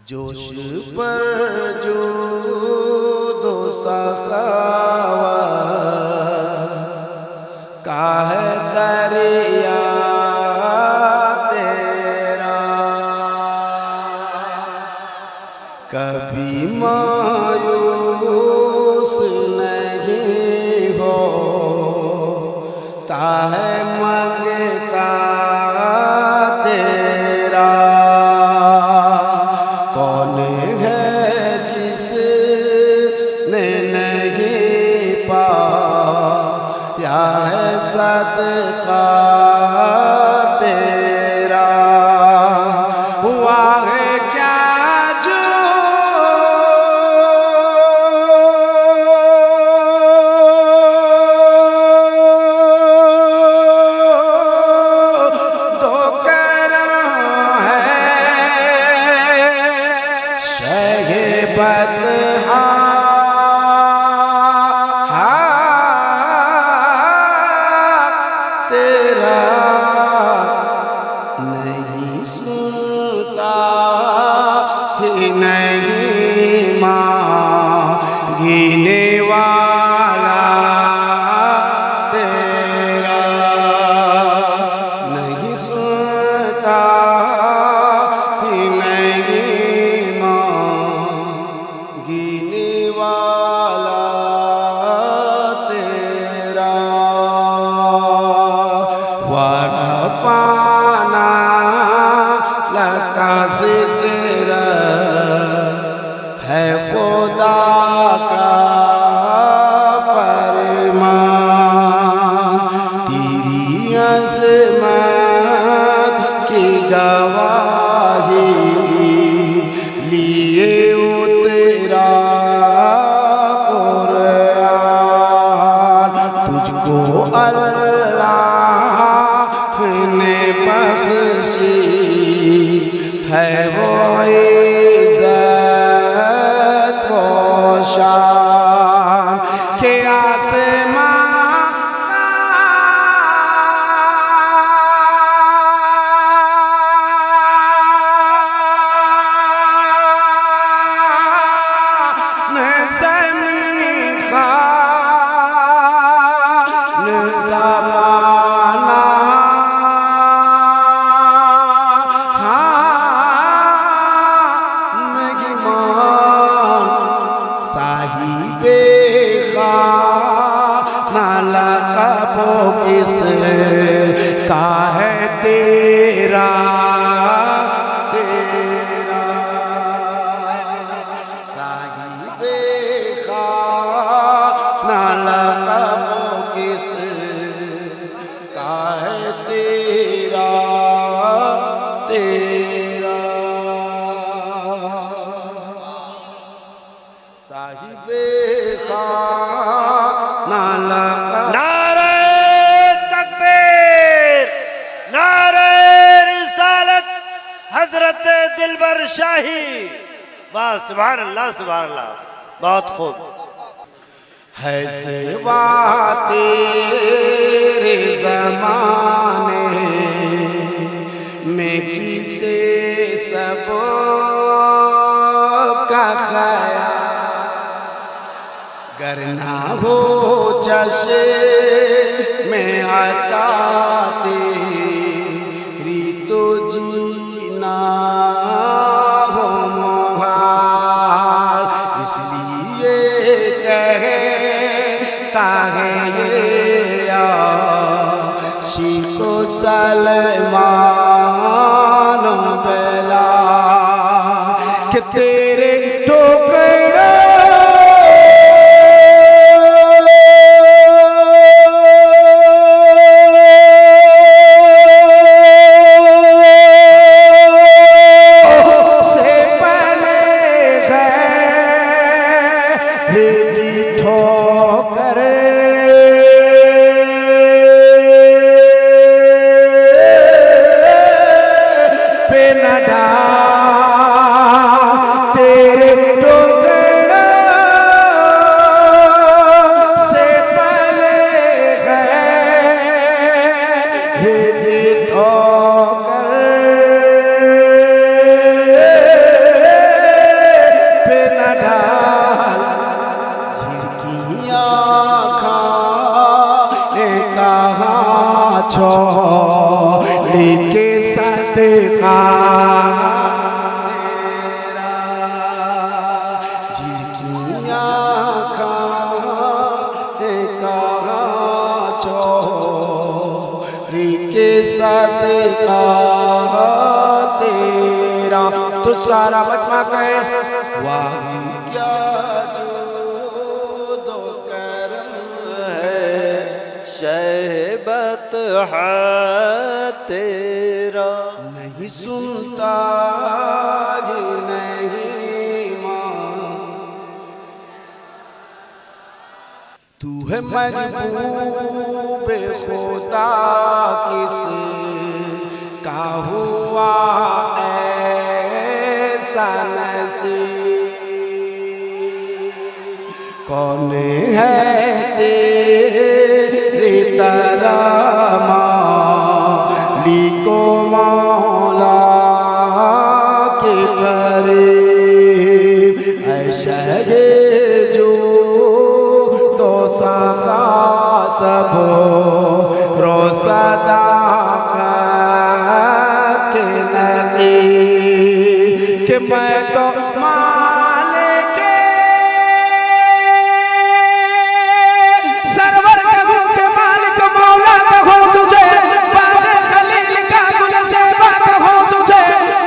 जोश पर जो दो सखावा काहे दरिया तेरा कभी मायूस नहीं हो ताहे मंगता तेरा कौन है जिसने नहीं पाया है सदका तेरा हुआ है क्या जो दो करम है शहे बदहा तेरा नहीं सुनता ही नहीं मांगने वाला तेरा नहीं सुनता ही नहीं मांगने वाला तेरा वरफ़अना लका ज़िक्र है खुदा का फरमान तेरी अज़मत की गवाही लिए उतरा कुरान तुझको अल्लाह ने बख्शी है वो इज़्ज़त को शान के आसमां साहिबे खाना लक़ब किस का है तेरा तेरा साहिबे खाना लक़ब किस का है तेरा तेरा साहिबे खाना लक़ब नारे तकबीर, नारे रिसालत, हजरत दिलबर शाही। वाह सुभान अल्लाह, सुभान अल्लाह, बहुत खूब। है सिवा तेरे ज़माने में किसे सब का ख़याल करना हो जशे में आता तेरी तो जीना हो मुहाल इसलिए कहता है ये आशिको सलमान बेलाल कि तेरे टुकड़े ठोकर सदका तेरा। तो सारा मजमा कहे वाही क्या जो दो करम है, शहबत है तेरा। नहीं सुनता ही नहीं मां, तू है महबूब खुदा किस का हुआ ऐसा नसीब। कौन है तेरे तरह मालिको मौला के करीब, ऐसा है जो दो सखा सब रोसदा के नकी कि मैं तो मालिक सरवर कहूँ के मालिक मौला कहूँ तुझे, बाग़ खलील का गुल ज़ेबा कहूँ तुझे।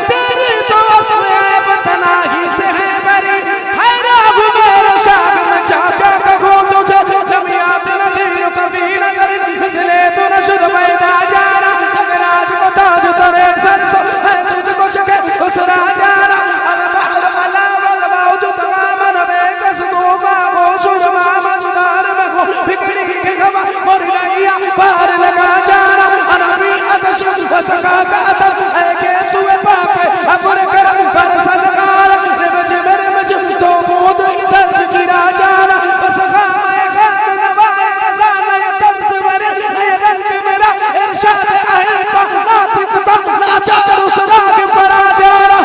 तेरी तो अस्ल ऐब तनाही से है बरी, है राग मेरे शाग में क्या क्या कहूँ तुझे। लमियात नदीर कभी नगर मिले तो नशुद पैदा जाना, अगर आज को ताज तरे सरसो है तुझको शके उस राजाना। अल बहर अला वल मौजू तमामन बेकस दूबा वो शुरमा मजुदार में हो बिगड़ी के खबा और नैया पार लगा जाना। अनबी अतश वसका का अतल है के सुए पाके अपुर करम पर सदकार रिमझ मेरे मझ तो बूंद इधर गिरा जाना। बस खामे खाम नवाए रज़ा नए तर्ज मेरे नए रंग मेरा इरशाद अहिता नातिकता नाचार उस राग पर आ जाना।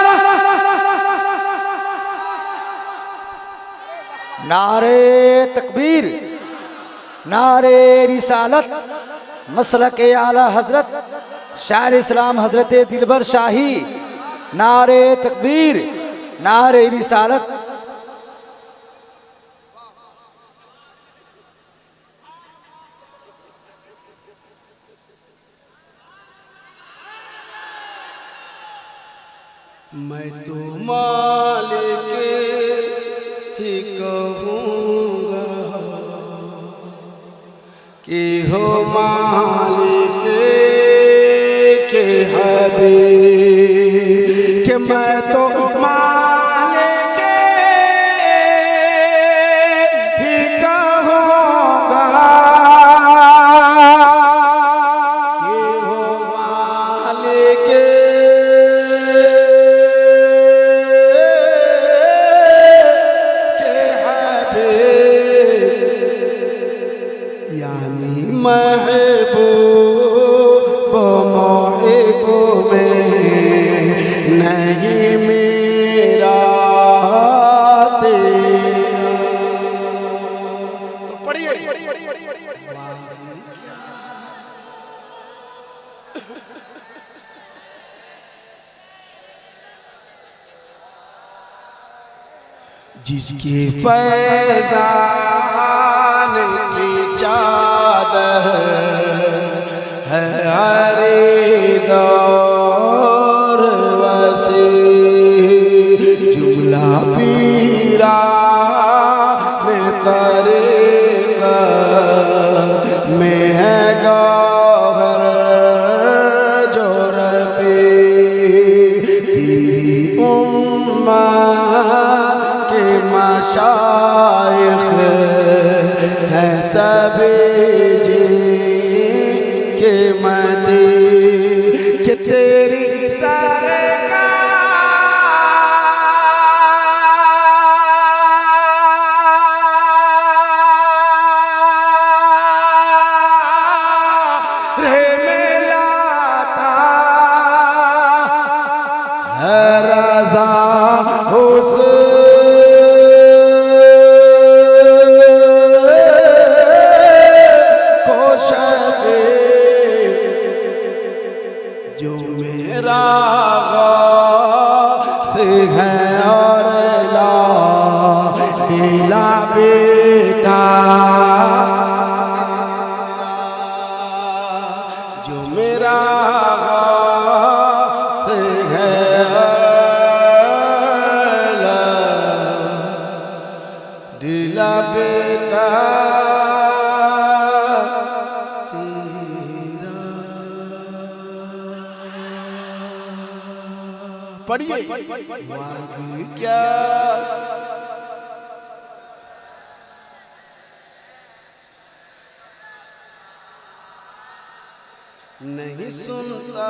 नारे तकबीर, नारे रिसालत, मसलक आला हजरत शायर इस्लाम हजरत दिलबर शाही। नारे तकबीर, नारे रिसालत। मैं तो मालिक ही कहूँगा कि हो मालिक के हबीब, कि मैं तो मालिक ही कहूँगा कि हो मालिक के हबीब, यानी महबूब मोहिब में नहीं मेरा तेरा। तो पढ़िए जिसके फैज़ान की चादर है हरे दौर वसी, जुमला पीरा में तरीक़त में है गौहर जो रफ़ी। तेरी उम्मत के मशाइख़ हैं सभी जिनके मदी, कि तेरी सरकार में लाता है रज़ा जो मेरा गौस है और ला दिला बेटा तेरा, जो मेरा बेटा पढ़िए मांगी क्या नहीं सुनता